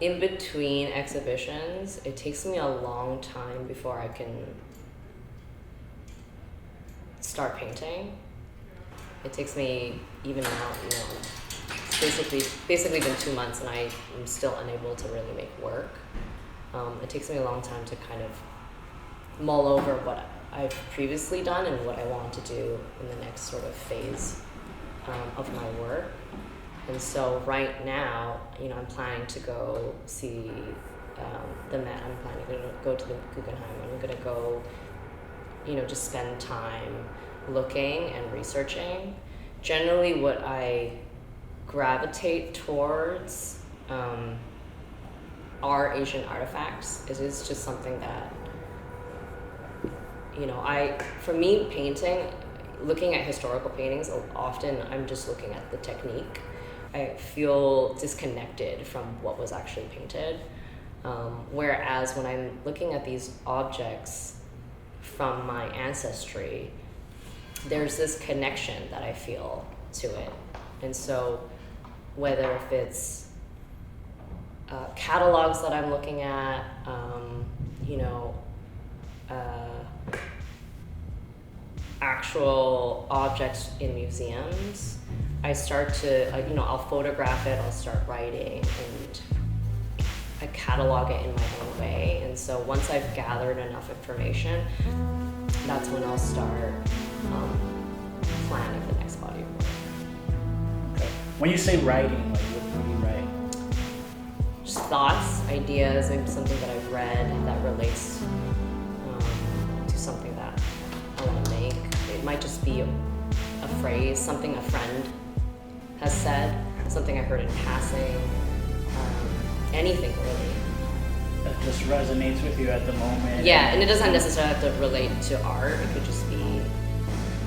in between exhibitions, it takes me a long time before I can start painting. It takes me, even now, basically been 2 months and I am still unable to really make work. It takes me a long time to kind of mull over what I've previously done and what I want to do in the next sort of phase of my work. And so right now, I'm planning to go see the Met. I'm planning to go to the Guggenheim. I'm going to go, just spend time looking and researching. Generally, what I gravitate towards are Asian artifacts. It is just something that, for me, painting, looking at historical paintings, often I'm just looking at the technique. I feel disconnected from what was actually painted. Whereas when I'm looking at these objects from my ancestry, there's this connection that I feel to it. And so whether if it's catalogs that I'm looking at, actual objects in museums, I start to, I'll photograph it, I'll start writing, and I catalog it in my own way. And so once I've gathered enough information, that's when I'll start planning the next body of work. Okay. When you say writing, what do you write? Just thoughts, ideas, maybe something that I've read that relates to something that I want to make. It might just be a phrase, something a friend has said, something I heard in passing, anything really. That just resonates with you at the moment. Yeah, and it doesn't necessarily have to relate to art. It could just be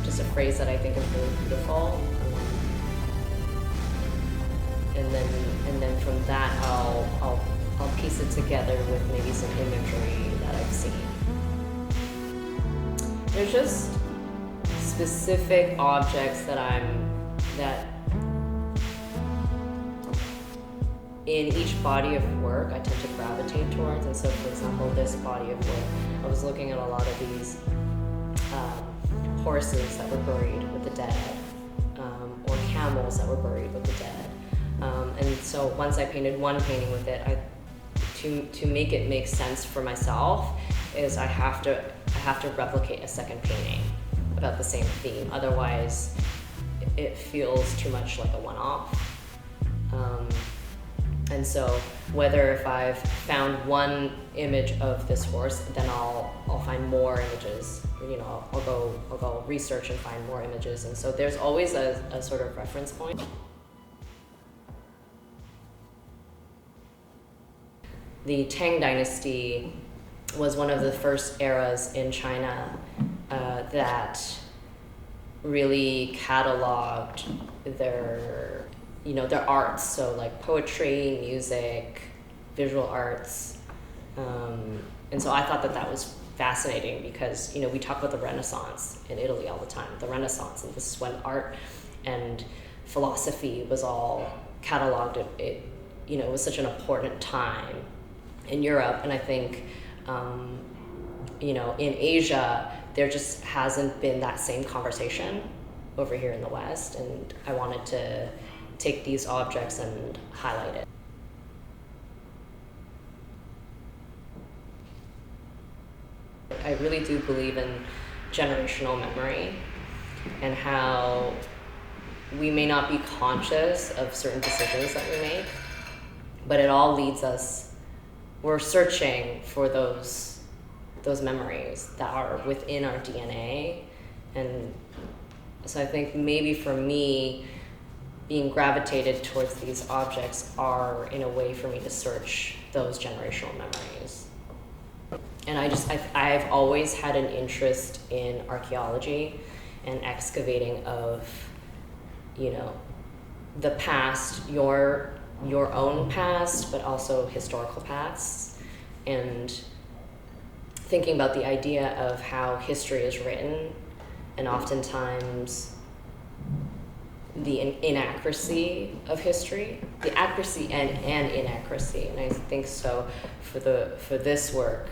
just a phrase that I think is really beautiful. And then from that, I'll piece it together with maybe some imagery that I've seen. There's just specific objects that in each body of work I tend to gravitate towards. And so, for example, this body of work, I was looking at a lot of these horses that were buried with the dead, or camels that were buried with the dead. And so once I painted one painting with it, to make it make sense for myself, is I have to replicate a second painting about the same theme. Otherwise, it feels too much like a one-off. And so whether if I've found one image of this horse, then I'll find more images. I'll go research and find more images. And so there's always a sort of reference point. The Tang Dynasty was one of the first eras in China that really cataloged their arts, so like poetry, music, visual arts. And so I thought that was fascinating because, we talk about the Renaissance in Italy all the time, the Renaissance, and this is when art and philosophy was all cataloged. It was such an important time in Europe, and I think, in Asia, there just hasn't been that same conversation over here in the West, and I wanted to take these objects and highlight it. I really do believe in generational memory and how we may not be conscious of certain decisions that we make, but it all leads us, we're searching for those memories that are within our DNA. And so I think maybe for me, being gravitated towards these objects are in a way for me to search those generational memories. And I've always had an interest in archaeology and excavating of, the past, your own past, but also historical pasts, and thinking about the idea of how history is written, and oftentimes the inaccuracy of history, the accuracy and inaccuracy. And I think so for this work,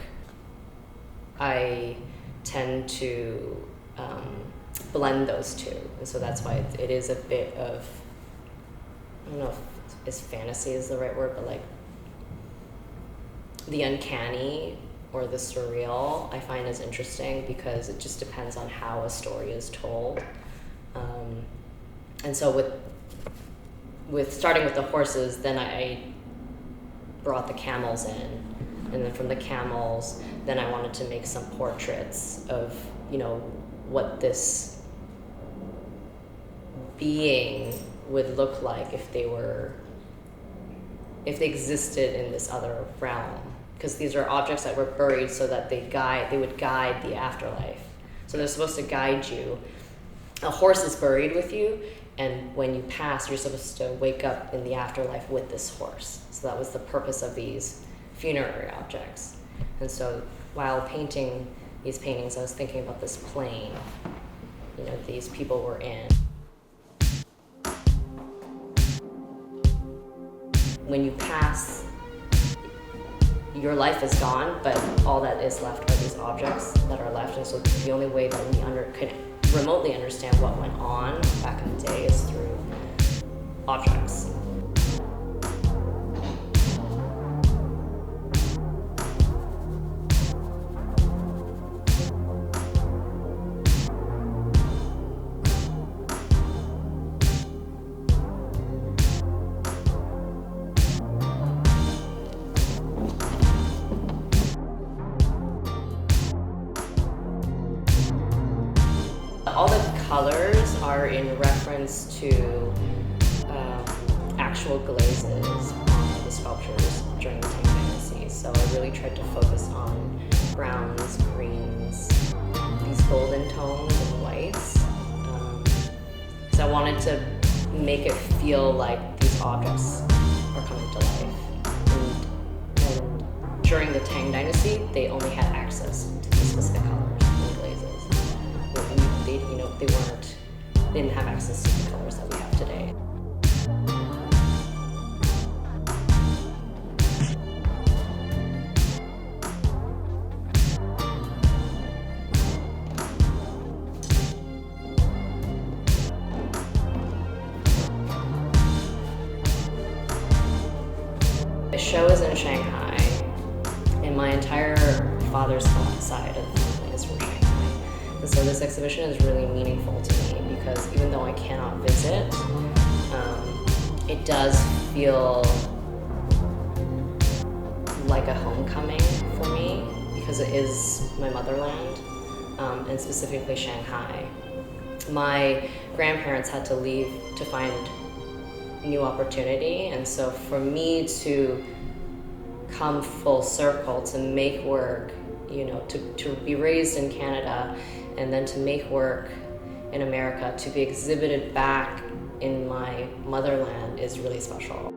I tend to blend those two. And so that's why it is a bit of, I don't know if fantasy is the right word, but like the uncanny or the surreal I find is interesting because it just depends on how a story is told. And so with starting with the horses, then I brought the camels in, and then from the camels, then I wanted to make some portraits of, you know, what this being would look like if they existed in this other realm. Because these are objects that were buried so that they would guide the afterlife. So they're supposed to guide you. A horse is buried with you, and when you pass, you're supposed to wake up in the afterlife with this horse. So that was the purpose of these funerary objects. And so while painting these paintings, I was thinking about this plane, you know, these people were in. When you pass, your life is gone, but all that is left are these objects that are left. And so the only way that we could remotely understand what went on back in the day is through objects. All the colors are in reference to actual glazes on the sculptures during the Tang Dynasty. So I really tried to focus on browns, greens, these golden tones and whites. Because I wanted to make it feel like these objects are coming to life. And during the Tang Dynasty, they only had access to these specific colors and glazes. They didn't have access to the colors that we have today. The show is in Shanghai, and my entire father's side of the family is from Shanghai. And so this exhibition is really meaningful to me because even though I cannot visit, it does feel like a homecoming for me because it is my motherland, and specifically Shanghai. My grandparents had to leave to find new opportunity, and so for me to come full circle, to make work, you know, to be raised in Canada and then to make work in America, to be exhibited back in my motherland is really special.